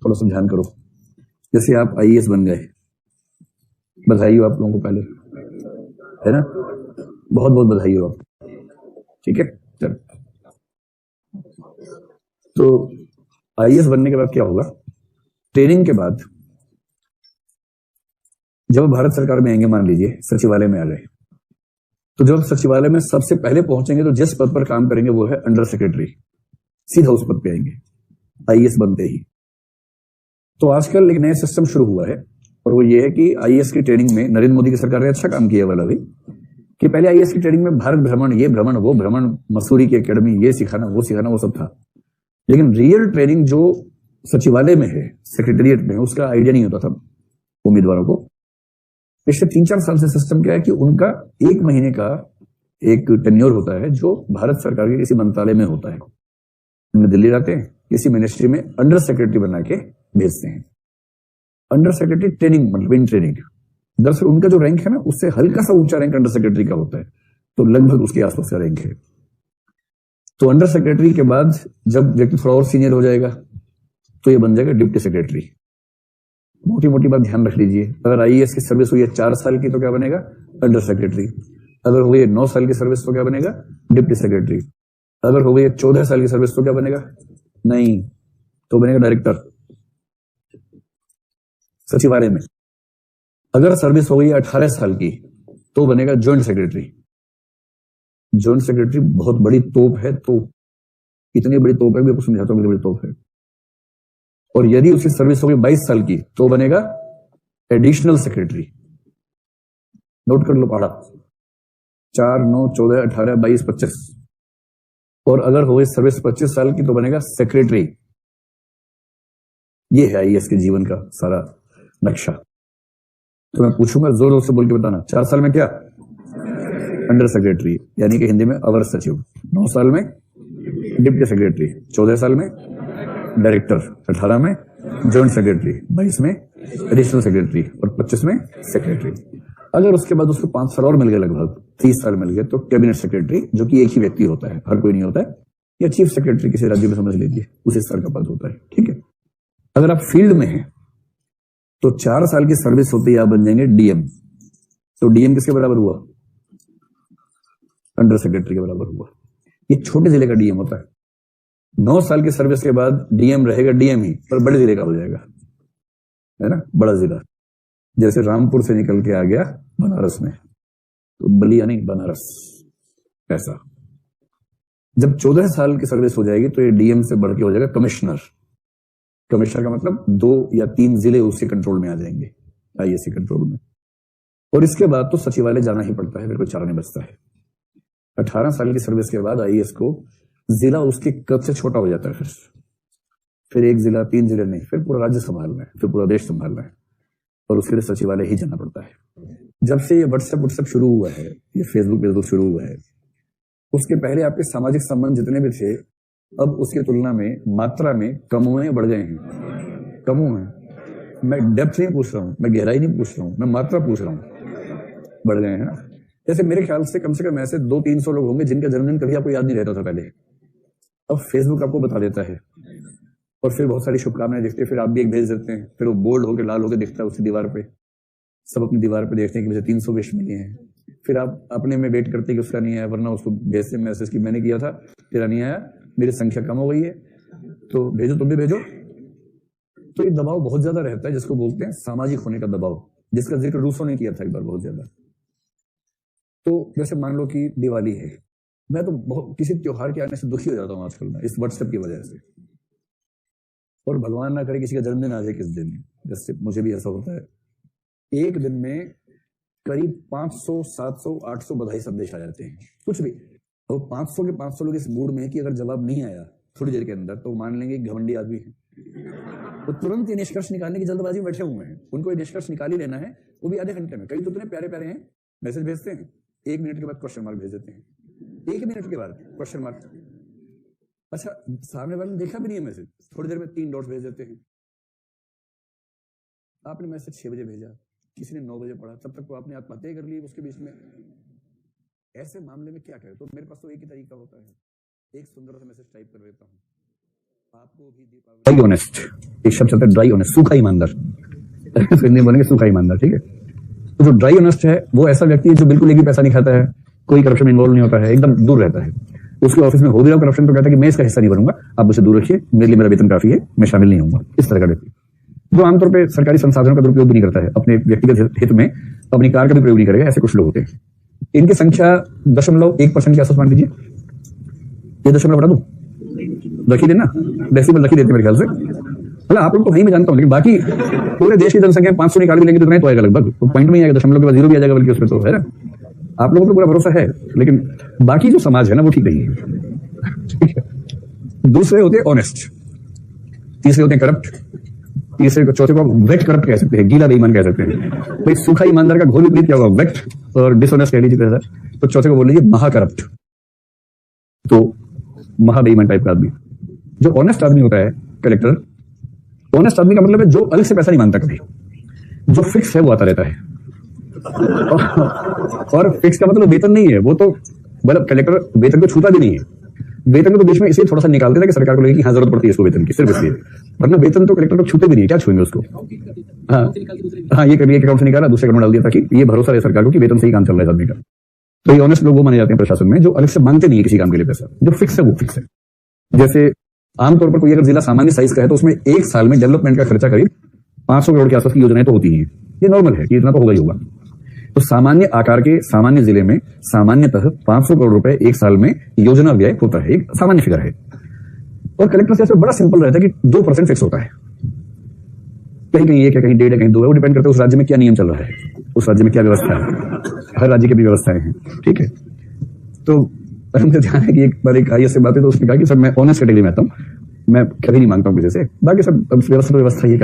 थोड़ा सा ध्यान करो। जैसे आप आईएएस बन गए, बधाई हो आप लोगों को पहले, है ना, बहुत बहुत बधाई हो आप, ठीक है। चल, तो आईएएस बनने के बाद क्या होगा, ट्रेनिंग के बाद जब भारत सरकार में आएंगे, मान लीजिए सचिवालय में आ गए, तो जब सचिवालय में सबसे पहले पहुंचेंगे तो जिस पद पर काम करेंगे वो है अंडर सेक्रेटरी, सीधा उस पद पे आएंगे आईएएस बनते ही। तो आजकल एक नया सिस्टम शुरू हुआ है और वो ये है कि आईएएस की ट्रेनिंग में नरेंद्र मोदी की सरकार ने अच्छा काम किया वाला भी, कि पहले आईएएस की ट्रेनिंग में भारत भ्रमण, ये भ्रमण वो भ्रमण, मसूरी की एकेडमी, ये सिखाना वो सब था। लेकिन रियल ट्रेनिंग जो सचिवालय में है, सेक्रेटरिएट में, उसका आइडिया नहीं होता था उम्मीदवारों को। पिछले 3-4 साल से सिस्टम क्या है कि उनका 1 महीने का एक टेन्योर होता है जो भारत सरकार के किसी मंत्रालय में होता है। उन्हें दिल्ली लाते हैं, किसी मिनिस्ट्री में अंडर सेक्रेटरी बना के भेजते हैं। अंडर सेक्रेटरी ट्रेनिंग मतलब इन ट्रेनिंग, दरअसल उनका जो रैंक है ना, उससे हल्का सा ऊंचा रैंक अंडर सेक्रेटरी का होता है, तो लगभग उसके आसपास का रैंक है। तो अंडर सेक्रेटरी के बाद जब व्यक्ति थोड़ा और सीनियर हो जाएगा तो ये बन जाएगा डिप्टी सेक्रेटरी। मोटी मोटी बात ध्यान रख लीजिए, अगर आईएएस की सर्विस हुई है 4 साल की तो क्या बनेगा, अंडर सेक्रेटरी। अगर हुई है 9 साल की सर्विस तो क्या बनेगा, डिप्टी सेक्रेटरी। अगर हो गई है 14 साल की सर्विस तो क्या बनेगा, नहीं तो बनेगा डायरेक्टर सचिवालय में। अगर सर्विस हो गई है 18 साल की तो बनेगा ज्वाइंट सेक्रेटरी। ज्वाइंट सेक्रेटरी बहुत बड़ी तोप है, तो इतनी बड़ी तोप है भी आपको समझाता हूं, कितनी बड़ी तोप है। और यदि उसकी सर्विस हो गई 22 साल की तो बनेगा एडिशनल सेक्रेटरी। नोट कर लो पढ़ा, 4, 9, 14, 18, 22, 25। और अगर हो गई सर्विस 25 साल की तो बनेगा सेक्रेटरी। ये है आईएएस के जीवन का सारा नक्शा। तो मैं पूछूंगा, जोर जोर से बोल के बताना, 4 साल में क्या, अंडर सेक्रेटरी यानी कि हिंदी में अवर सचिव, 9 साल में डिप्टी सेक्रेटरी, 14 साल में डायरेक्टर, 18 में जॉइंट सेक्रेटरी, 22 में एडिशनल सेक्रेटरी और 25 में सेक्रेटरी। अगर उसके बाद उसको 5 साल और मिल गए, लगभग 30 साल मिल गए, तो कैबिनेट सेक्रेटरी, जो कि एक ही व्यक्ति होता है, हर कोई नहीं होता है, या चीफ सेक्रेटरी किसी राज्य में समझ लीजिए, उसी स्तर का पद होता है, ठीक है। अगर आप फील्ड में हैं तो 4 साल की सर्विस होती है, आप बन जाएंगे डीएम। तो डीएम किसके बराबर हुआ, अंडर सेक्रेटरी के बराबर हुआ। ये छोटे जिले का डीएम होता है। 9 साल की सर्विस के बाद डीएम रहेगा डीएम ही, पर बड़े जिले का हो जाएगा, है ना, बड़ा जिला। जैसे रामपुर से निकल के आ गया बनारस में, तो बलिया नहीं बनारस, ऐसा। जब 14 साल की सर्विस हो जाएगी तो ये डीएम से बढ़ के हो जाएगा कमिश्नर। कमिश्नर का मतलब 2 या 3 जिले उसके कंट्रोल में आ जाएंगे, आईएएस के कंट्रोल में। और इसके बाद तो सचिवालय जाना ही पड़ता है, फिर कोई चारा नहीं बचता है। 18 साल की सर्विस के बाद आईएएस को जिला उसके कद से छोटा हो जाता है, फिर 1 जिला, 3 जिले नहीं, फिर पूरा राज्य संभालना है, फिर पूरा देश संभालना है, और उसके लिए सचिवालय ही जाना पड़ता है। जब से ये व्हाट्सएप शुरू हुआ है, ये फेसबुक शुरू हुआ है, उसके पहले आपके सामाजिक संबंध जितने भी थे, अब उसकी तुलना में मात्रा में कम हुए, बढ़ गए हैं, कम हुए हैं। मैं डेप्थ नहीं पूछ रहा हूं, मैं गहराई नहीं पूछ रहा हूं, मैं मात्रा पूछ रहा हूं, बढ़ गए हैं ना। जैसे मेरे ख्याल से कम ऐसे 200-300 लोग होंगे जिनका जन्मदिन कभी आपको याद नहीं रहता था पहले, अब फेसबुक आपको बता देता है, और फिर बहुत सारी शुभकामनाएं दिखती है, फिर आप भी एक भेज देते हैं, फिर वो बोल्ड होकर लाल होकर दिखता है उसकी दीवार पे, सब अपनी दीवार पे देखते हैं कि मुझे 300 विश मिली हैं। फिर आप अपने में वेट करते हैं कि उसका नहीं आया, वरना उसको भेजते मैसेज कि मैंने किया था, तेरा नहीं आया, मेरी संख्या कम हो गई है, तो भेजो, तुम भी भेजो। तो ये दबाव बहुत ज्यादा रहता है, जिसको बोलते हैं सामाजिक होने का दबाव, जिसका जिक्र रूसो ने किया था एक बार बहुत ज्यादा। तो जैसे मान लो कि दिवाली है, मैं तो बहुत किसी त्योहार के आने से दुखी हो जाता हूँ आजकल मैं, इस व्हाट्सएप की वजह से। और भगवान ना करे किसी का जन्मदिन आ जाए किस दिन, जैसे मुझे भी ऐसा होता है, एक दिन में करीब 500, 700, 800 बधाई संदेश आ जाते हैं, कुछ भी। तो 500 के 500 लोग इस मूड में है कि अगर जवाब नहीं आया थोड़ी देर के अंदर तो मान लेंगे घमंडी आदमी है, तो तुरंत ये निष्कर्ष निकालने की जल्दबाजी में बैठे हुए हैं। उनको ये निष्कर्ष निकाल ही लेना है, वो भी आधे घंटे में। कई तो इतने प्यारे प्यारे हैं, मैसेज भेजते हैं, 1 मिनट के बाद क्वेश्चन मार्क भेज देते हैं, 1 मिनट के बाद क्वेश्चन मार्क। अच्छा, सामने वाले ने देखा भी नहीं है मैसेज, थोड़ी देर में 3 डॉट्स भेज देते हैं। आपने मैसेज 6 बजे भेजा, किसी ने 9 बजे पढ़ा, तब तक तो आपने आत्महत्या कर ली उसके बीच में। ऐसे मामले में क्या करें? तो मेरे पास तो एक ही तरीका होता है, एक सुंदर सा मैसेज टाइप कर देता हूं, आपको भी ड्राई ऑनेस्ट, एक शब्द चलता है ड्राई ऑनेस्ट, सूखा ईमानदार हिंदी बोलेंगे सूखा ईमानदार, ठीक है। तो जो ड्राई ऑनेस्ट है वो ऐसा व्यक्ति है जो बिल्कुल एक भी पैसा नहीं खाता है, कोई करप्शन में इन्वॉल्व नहीं होता है, एकदम दूर रहता है। उसके ऑफिस में हो भी रहा करप्शन तो कहता है कि मैं इसका हिस्सा नहीं बनूंगा, आप मुझसे दूर रखिए, मेरे लिए मेरा वेतन काफी है, मैं शामिल नहीं होऊंगा। इस तरह का व्यक्ति जो आमतौर पर सरकारी संसाधनों का दुरुपयोग भी नहीं करता है, अपने व्यक्तिगत हित में अपनी कार का भी प्रयोग नहीं करेगा, ऐसे कुछ लोग होते हैं। इनकी संख्या 0.1% के आसपास मान लीजिए, ये दशमलव बढ़ा दूं, रखी देना, डेसिमल रखी देते मेरे ख्याल से, मतलब आप लोग तो वहीं मैं जानता हूं, लेकिन बाकी पूरे देश की जनसंख्या 500 निकाल भी लेंगे तो नहीं तो आएगा लगभग, तो पॉइंट में ही आएगा, दशमलव के बाद जीरो भी आ जाएगा, बल्कि उसमें तो है ना। आप लोगों को पूरा भरोसा है, लेकिन बाकी जो समाज है ना वो ठीक नहीं है, ठीक है। दूसरे होते हैं ऑनेस्ट, तीसरे होते हैं करप्ट, तीसरे को चौथे को वेट करप्ट कह सकते हैं, गीला बेईमान कह सकते हैं। भाई सूखा ईमानदार का घोर विपरीत क्या होगा, वेट और डिसऑनेस्ट कह लीजिए, तो चौथे को बोल लीजिए महाकरप्ट, तो महा बेईमान टाइप का आदमी। जो ऑनेस्ट आदमी होता है कलेक्टर, ऑनेस्ट आदमी का मतलब है जो अलग से पैसा नहीं मांगता कभी, जो फिक्स है वो आता रहता है। और फिक्स का मतलब वेतन नहीं है, वो तो मतलब कलेक्टर वेतन को छूता भी नहीं है। वेतन को तो देश में इसलिए थोड़ा सा निकालते थे कि सरकार को लगे कि हाँ जरूरत पड़ती है इसको वेतन की, सिर्फ इसलिए, वरना वेतन तो कलेक्टर को छूते भी नहीं, क्या छुएंगे उसको। हाँ ये करिए अकाउंट से निकाला, दूसरे अकाउंट में डाल दिया, ताकि ये भरोसा रहे सरकार को कि वेतन से ही काम चल रहा है आदमी का। तो ये ऑनेस्ट लोग वो माने जाते हैं प्रशासन में जो अलग से मांगते नहीं है किसी काम के लिए पैसा, जो फिक्स है वो फिक्स है। जैसे आमतौर पर कोई अगर जिला सामान्य साइज का है तो उसमें एक साल में डेवलपमेंट का खर्चा करीब 500 करोड़ के आसपास की योजनाएं तो होती हैं, ये नॉर्मल है कि इतना तो होगा ही होगा। तो सामान्य आकार के सामान्य जिले में सामान्यतः 500 करोड़ रुपए एक साल में योजना व्यय होता है, एक सामान्य फिगर है। और कलेक्टर से बड़ा सिंपल रहता है कि 2% फिक्स होता है, कहीं कहीं 1 है, कहीं 1.5 है, कहीं 2 है, वो डिपेंड करता है उस राज्य में क्या नियम चल रहा है, उस राज्य में क्या व्यवस्था है, हर राज्य की भी व्यवस्थाएं हैं, ठीक है। तो मुझे ध्यान है कि एक बार एक आईएएस से बात है तो उसने कहा कि सर मैं ऑनेस्ट कैटेगरी में आता हूं, मैं कभी नहीं मांगता हूं किसी से, बाकी सब व्यवस्था ये